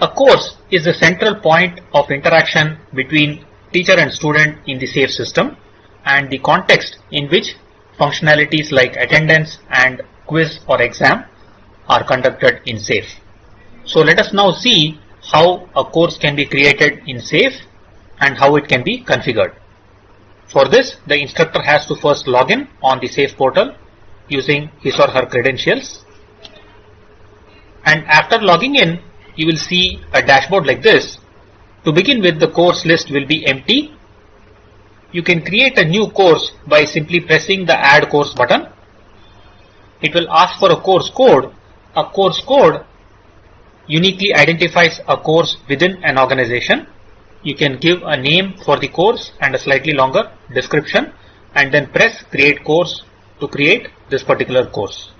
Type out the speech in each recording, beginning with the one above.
A course is the central point of interaction between teacher and student in the SAFE system and the context in which functionalities like attendance and quiz or exam are conducted in SAFE. So let us now see how a course can be created in SAFE and how it can be configured. For this, the instructor has to first log in on the SAFE portal using his or her credentials. And after logging in, you will see a dashboard like this. To begin with, the course list will be empty. You can create a new course by simply pressing the Add Course button. It will ask for a course code. A course code uniquely identifies a course within an organization. You can give a name for the course and a slightly longer description and then press Create Course to create this particular course.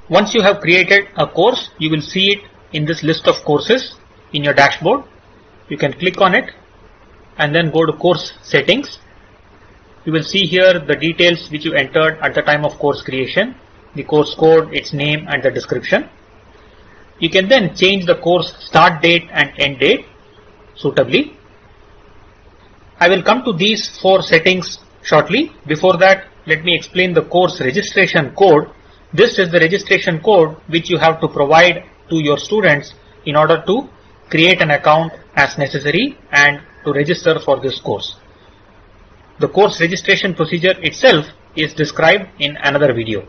Once you have created a course, you will see it in this list of courses in your dashboard. You can click on it and then go to Course Settings. You will see here the details which you entered at the time of course creation, the course code, its name and the description. You can then change the course start date and end date suitably. I will come to these 4 settings shortly. Before that, let me explain the course registration code. This is the registration code which you have to provide to your students in order to create an account as necessary and to register for this course. The course registration procedure itself is described in another video.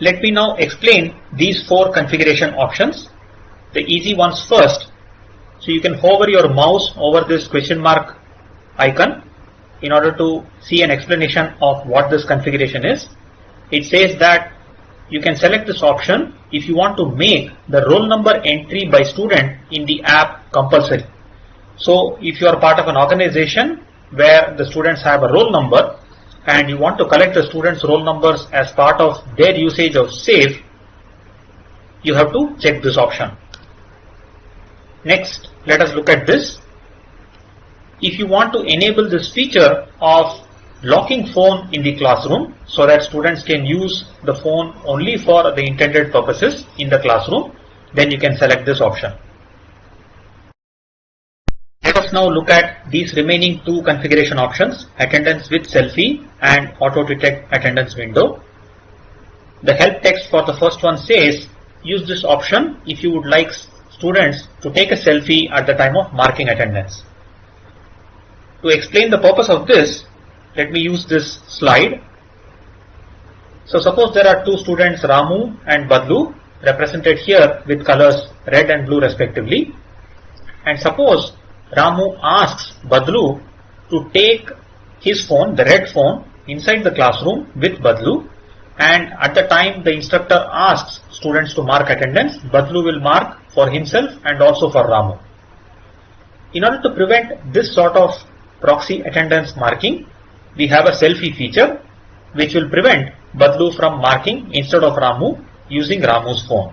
Let me now explain these 4 configuration options. The easy ones first. So you can hover your mouse over this question mark icon in order to see an explanation of what this configuration is. It says that you can select this option if you want to make the roll number entry by student in the app compulsory. So if you are part of an organization where the students have a roll number and you want to collect the students' roll numbers as part of their usage of SAFE, you have to check this option. Next, let us look at this. If you want to enable this feature of locking phone in the classroom so that students can use the phone only for the intended purposes in the classroom, then you can select this option. Let us now look at these remaining 2 configuration options, attendance with selfie and auto detect attendance window. The help text for the first one says, use this option if you would like students to take a selfie at the time of marking attendance. To explain the purpose of this, let me use this slide. So suppose there are 2 students, Ramu and Badlu, represented here with colors red and blue respectively. And suppose Ramu asks Badlu to take his phone, the red phone, inside the classroom with Badlu, and at the time the instructor asks students to mark attendance, Badlu will mark for himself and also for Ramu. In order to prevent this sort of proxy attendance marking, we have a selfie feature which will prevent Badlu from marking instead of Ramu using Ramu's phone.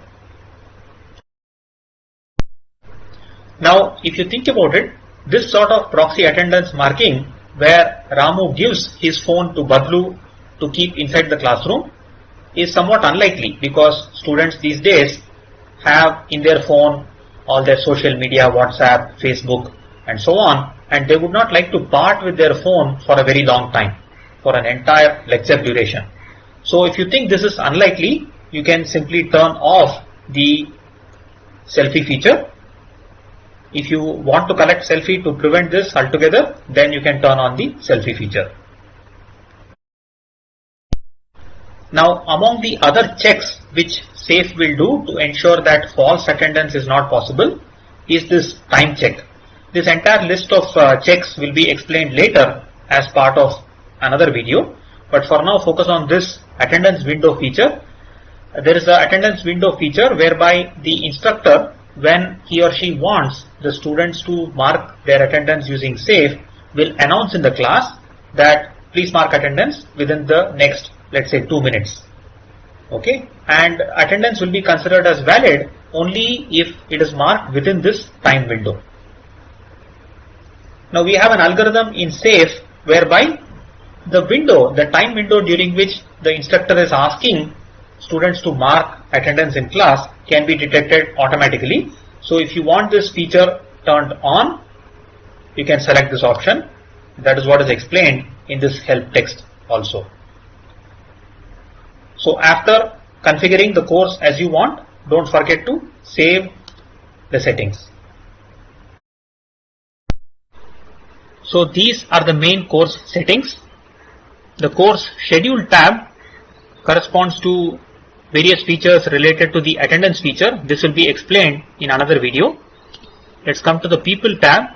Now, if you think about it, this sort of proxy attendance marking where Ramu gives his phone to Badlu to keep inside the classroom is somewhat unlikely because students these days have in their phone all their social media, WhatsApp, Facebook and so on, and they would not like to part with their phone for a very long time, for an entire lecture duration. So if you think this is unlikely, you can simply turn off the selfie feature. If you want to collect selfie to prevent this altogether, then you can turn on the selfie feature. Now, among the other checks which SAFE will do to ensure that false attendance is not possible is this time check. This entire list of checks will be explained later as part of another video, but for now focus on this attendance window feature. There is an attendance window feature whereby the instructor, when he or she wants the students to mark their attendance using SAFE, will announce in the class that please mark attendance within the next, let's say, 2 minutes. Okay, and attendance will be considered as valid only if it is marked within this time window. Now we have an algorithm in SAFE whereby the window, the time window during which the instructor is asking students to mark attendance in class can be detected automatically. So if you want this feature turned on, you can select this option. That is what is explained in this help text also. So after configuring the course as you want, don't forget to save the settings. So these are the main course settings. The course schedule tab corresponds to various features related to the attendance feature. This will be explained in another video. Let's come to the people tab.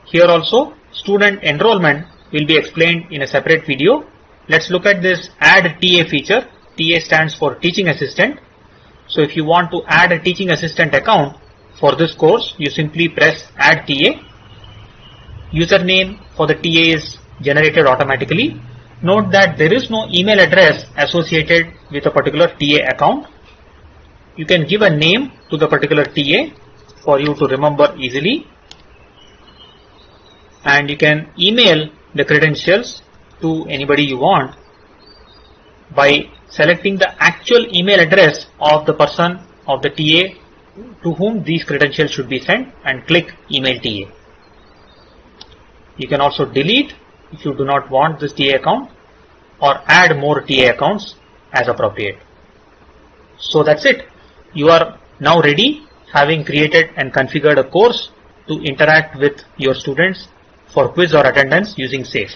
Here also student enrollment will be explained in a separate video. Let's look at this add TA feature. TA stands for teaching assistant. So if you want to add a teaching assistant account for this course, you simply press add TA. Username for the TA is generated automatically. Note that there is no email address associated with a particular TA account. You can give a name to the particular TA for you to remember easily, and you can email the credentials to anybody you want by selecting the actual email address of the person of the TA to whom these credentials should be sent and click email TA. You can also delete if you do not want this TA account or add more TA accounts as appropriate. So that's it. You are now ready, having created and configured a course to interact with your students for quiz or attendance using SAFE.